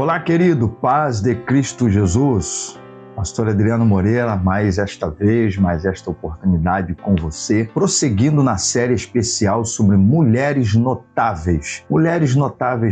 Olá, querido, paz de Cristo Jesus. Pastor Adriano Moreira, mais esta oportunidade com você, prosseguindo na série especial sobre mulheres notáveis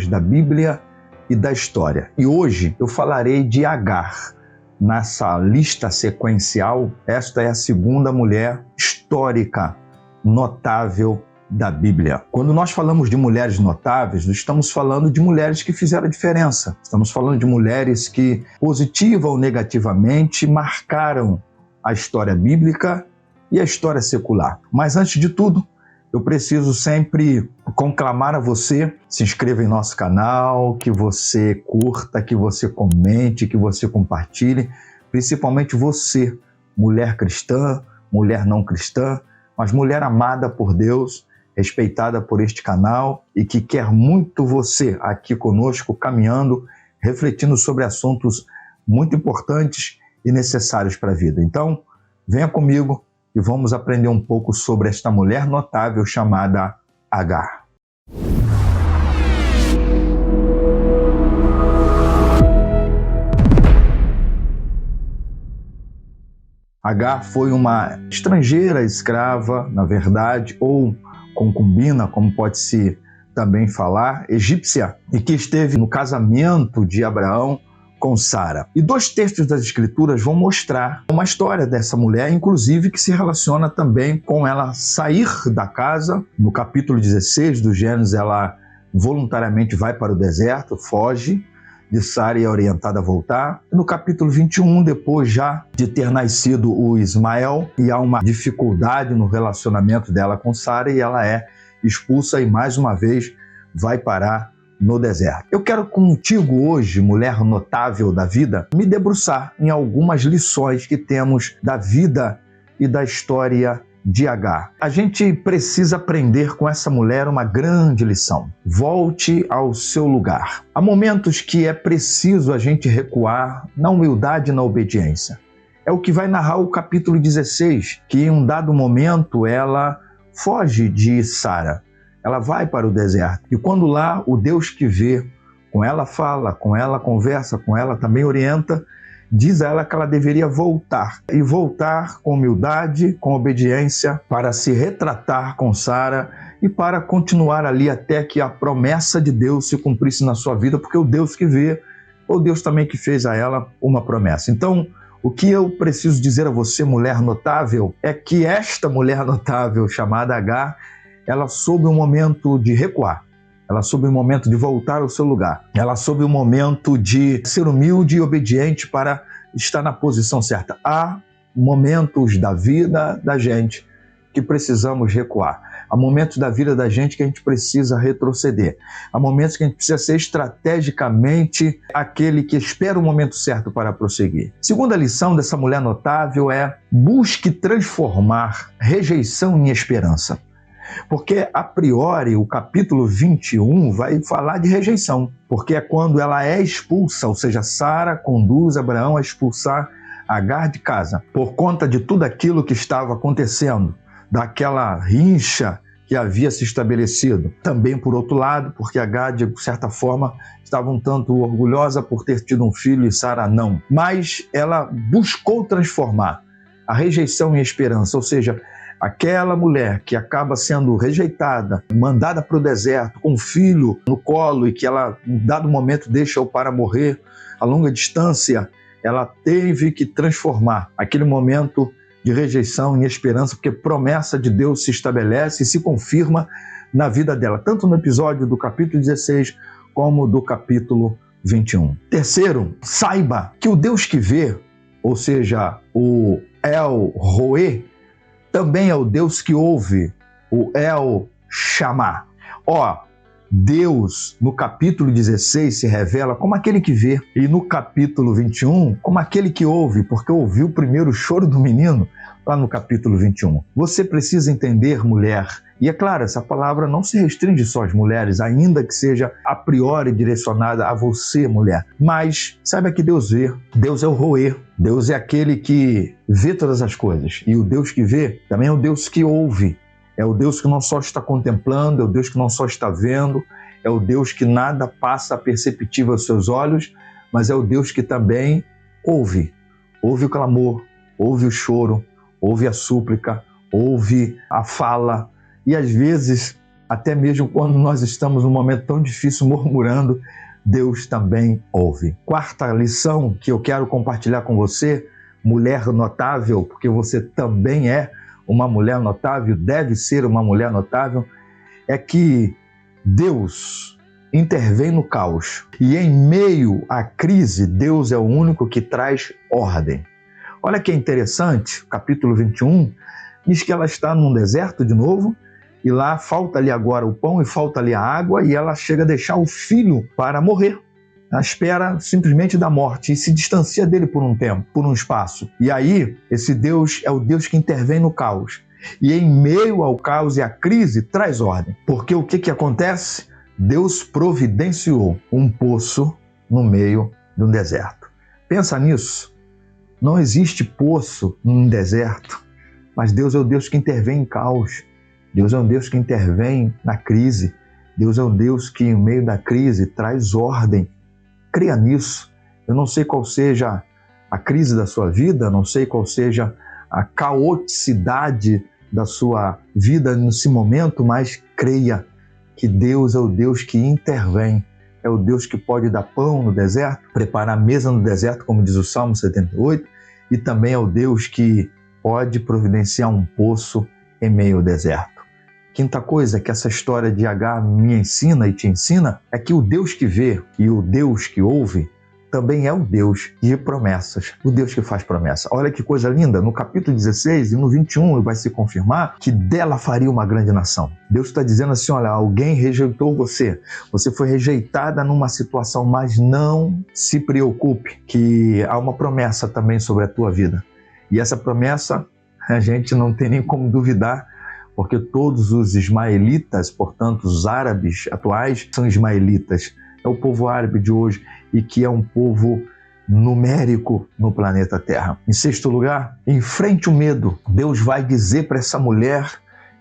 da Bíblia e da história. E hoje eu falarei de Agar. Nessa lista sequencial, esta é a segunda mulher histórica notável da Bíblia. Quando nós falamos de mulheres notáveis, nós estamos falando de mulheres que fizeram a diferença. Estamos falando de mulheres que, positiva ou negativamente, marcaram a história bíblica e a história secular. Mas antes de tudo, eu preciso sempre conclamar a você, se inscreva em nosso canal, que você curta, que você comente, que você compartilhe, principalmente você, mulher cristã, mulher não cristã, mas mulher amada por Deus, respeitada por este canal e que quer muito você aqui conosco, caminhando, refletindo sobre assuntos muito importantes e necessários para a vida. Então, venha comigo e vamos aprender um pouco sobre esta mulher notável chamada Agar. Agar foi uma estrangeira escrava, na verdade, ou concubina, como pode-se também falar, egípcia, e que esteve no casamento de Abraão com Sara. E dois textos das Escrituras vão mostrar uma história dessa mulher, inclusive que se relaciona também com ela sair da casa. No capítulo 16 do Gênesis, ela voluntariamente vai para o deserto, foge de Sara e é orientada a voltar. No capítulo 21, depois já de ter nascido o Ismael, e há uma dificuldade no relacionamento dela com Sara e ela é expulsa e mais uma vez vai parar no deserto. Eu quero contigo hoje, mulher notável da vida, me debruçar em algumas lições que temos da vida e da história de Agar. A gente precisa aprender com essa mulher uma grande lição. Volte ao seu lugar. Há momentos que é preciso a gente recuar na humildade e na obediência. É o que vai narrar o capítulo 16, que em um dado momento ela foge de Sara. Ela vai para o deserto. E quando lá o Deus que vê, com ela fala, com ela conversa, com ela também orienta, diz a ela que ela deveria voltar. E voltar com humildade, com obediência, para se retratar com Sara e para continuar ali até que a promessa de Deus se cumprisse na sua vida, porque o Deus que vê, o Deus também que fez a ela uma promessa. Então, o que eu preciso dizer a você, mulher notável, é que esta mulher notável chamada Agar, ela soube um momento de recuar. Ela soube o momento de voltar ao seu lugar. Ela soube o momento de ser humilde e obediente para estar na posição certa. Há momentos da vida da gente que precisamos recuar. Há momentos da vida da gente que a gente precisa retroceder. Há momentos que a gente precisa ser estrategicamente aquele que espera o momento certo para prosseguir. Segunda lição dessa mulher notável é: busque transformar rejeição em esperança. Porque, a priori, o capítulo 21 vai falar de rejeição, porque é quando ela é expulsa, ou seja, Sara conduz Abraão a expulsar Agar de casa, por conta de tudo aquilo que estava acontecendo, daquela rincha que havia se estabelecido. Também, por outro lado, porque Agar, de certa forma, estava um tanto orgulhosa por ter tido um filho e Sara não. Mas ela buscou transformar a rejeição em esperança, ou seja, aquela mulher que acaba sendo rejeitada, mandada para o deserto, com um filho no colo e que ela, em dado momento, deixa-o para morrer a longa distância, ela teve que transformar aquele momento de rejeição em esperança, porque promessa de Deus se estabelece e se confirma na vida dela, tanto no episódio do capítulo 16 como do capítulo 21. Terceiro, saiba que o Deus que vê, ou seja, o El Roé, também é o Deus que ouve, o El Shammah. Deus, no capítulo 16, se revela como aquele que vê, e no capítulo 21, como aquele que ouve, porque ouviu primeiro o choro do menino, lá no capítulo 21. Você precisa entender, mulher, e é claro, essa palavra não se restringe só às mulheres, ainda que seja a priori direcionada a você, mulher. Mas saiba que Deus vê, Deus é o Roê, Deus é aquele que vê todas as coisas. E o Deus que vê também é o Deus que ouve. É o Deus que não só está contemplando, é o Deus que não só está vendo, é o Deus que nada passa perceptível aos seus olhos, mas é o Deus que também ouve o clamor, ouve o choro, ouve a súplica, ouve a fala, e às vezes, até mesmo quando nós estamos num momento tão difícil murmurando, Deus também ouve. Quarta lição que eu quero compartilhar com você, mulher notável, porque você também é uma mulher notável, deve ser uma mulher notável, é que Deus intervém no caos. E em meio à crise, Deus é o único que traz ordem. Olha que interessante, capítulo 21, diz que ela está num deserto de novo, e lá falta-lhe agora o pão e falta-lhe a água, e ela chega a deixar o filho para morrer, à espera simplesmente da morte, e se distancia dele por um tempo, por um espaço. E aí, esse Deus é o Deus que intervém no caos. E em meio ao caos e à crise, traz ordem. Porque o que acontece? Deus providenciou um poço no meio de um deserto. Pensa nisso. Não existe poço num deserto, mas Deus é o Deus que intervém em caos. Deus é um Deus que intervém na crise. Deus é um Deus que, em meio da crise, traz ordem. Creia nisso. Eu não sei qual seja a crise da sua vida, não sei qual seja a caoticidade da sua vida nesse momento, mas creia que Deus é o Deus que intervém. É o Deus que pode dar pão no deserto, preparar a mesa no deserto, como diz o Salmo 78, e também é o Deus que pode providenciar um poço em meio ao deserto. Quinta coisa que essa história de Agar me ensina e te ensina é que o Deus que vê e o Deus que ouve também é o Deus de promessas, o Deus que faz promessa. Olha que coisa linda, no capítulo 16 e no 21 vai se confirmar que dela faria uma grande nação. Deus está dizendo assim, olha, alguém rejeitou você, você foi rejeitada numa situação, mas não se preocupe, que há uma promessa também sobre a tua vida. E essa promessa a gente não tem nem como duvidar, porque todos os ismaelitas, portanto os árabes atuais, são ismaelitas. É o povo árabe de hoje e que é um povo numérico no planeta Terra. Em sexto lugar, enfrente o medo. Deus vai dizer para essa mulher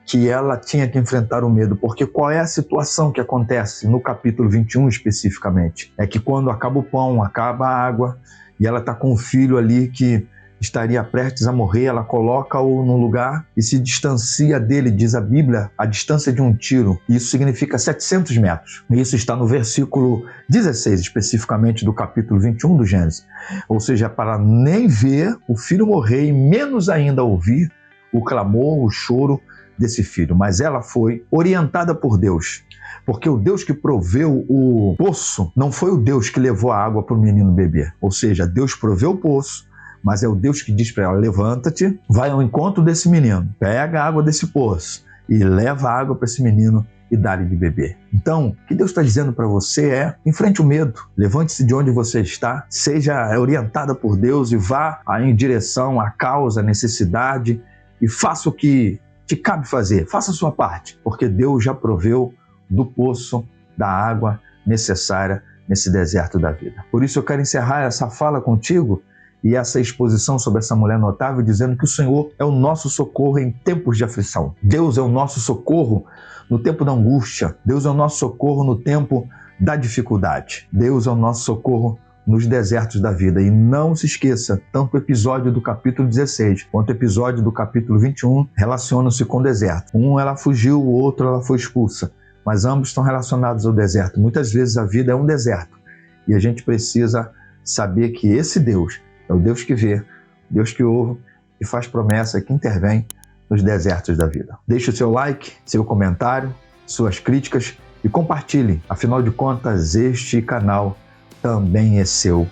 que ela tinha que enfrentar o medo, porque qual é a situação que acontece no capítulo 21 especificamente? É que quando acaba o pão, acaba a água e ela está com um filho ali que estaria prestes a morrer, ela coloca-o num lugar e se distancia dele, diz a Bíblia, a distância de um tiro. Isso significa 700 metros. Isso está no versículo 16, especificamente do capítulo 21 do Gênesis. Ou seja, para nem ver o filho morrer e menos ainda ouvir o clamor, o choro desse filho. Mas ela foi orientada por Deus. Porque o Deus que proveu o poço não foi o Deus que levou a água para o menino beber. Ou seja, Deus proveu o poço, mas é o Deus que diz para ela, levanta-te, vai ao encontro desse menino, pega a água desse poço e leva a água para esse menino e dá-lhe de beber. Então, o que Deus está dizendo para você é, enfrente o medo, levante-se de onde você está, seja orientada por Deus e vá em direção à causa, à necessidade e faça o que te cabe fazer, faça a sua parte, porque Deus já proveu do poço, da água necessária nesse deserto da vida. Por isso eu quero encerrar essa fala contigo e essa exposição sobre essa mulher notável, dizendo que o Senhor é o nosso socorro em tempos de aflição. Deus é o nosso socorro no tempo da angústia. Deus é o nosso socorro no tempo da dificuldade. Deus é o nosso socorro nos desertos da vida. E não se esqueça, tanto o episódio do capítulo 16 quanto o episódio do capítulo 21 relacionam-se com o deserto. Um ela fugiu, o outro ela foi expulsa. Mas ambos estão relacionados ao deserto. Muitas vezes a vida é um deserto. E a gente precisa saber que esse Deus é o Deus que vê, Deus que ouve e faz promessa, que intervém nos desertos da vida. Deixe o seu like, seu comentário, suas críticas e compartilhe. Afinal de contas, este canal também é seu,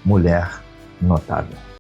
Mulher Notável.